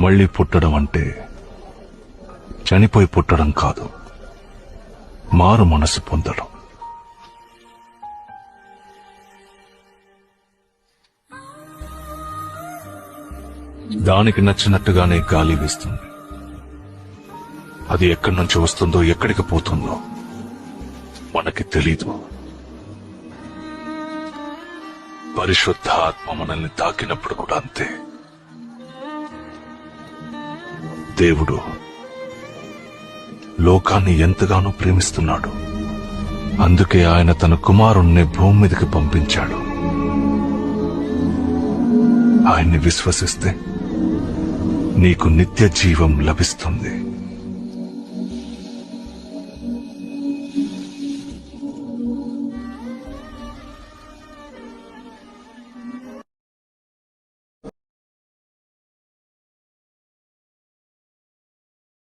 మళ్ళీ పుట్టడం అంటే చనిపోయి పుట్టడం కాదు, మారు మనసు పొందడం. దానికి నచ్చినట్టుగానే గాలి వీస్తుంది. అది ఎక్కడి నుంచి వస్తుందో ఎక్కడికి పోతుందో మనకి తెలీదు. పరిశుద్ధ ఆత్మ మనల్ని తాకినప్పుడు కూడా అంతే. దేవుడు లోకాన్ని ఎంతగానో ప్రేమిస్తున్నాడు. అందుకే ఆయన తన కుమారుణ్ణి భూమి మీదకి పంపించాడు. ఆయన్ని విశ్వసిస్తే నీకు నిత్య జీవం లభిస్తుంది.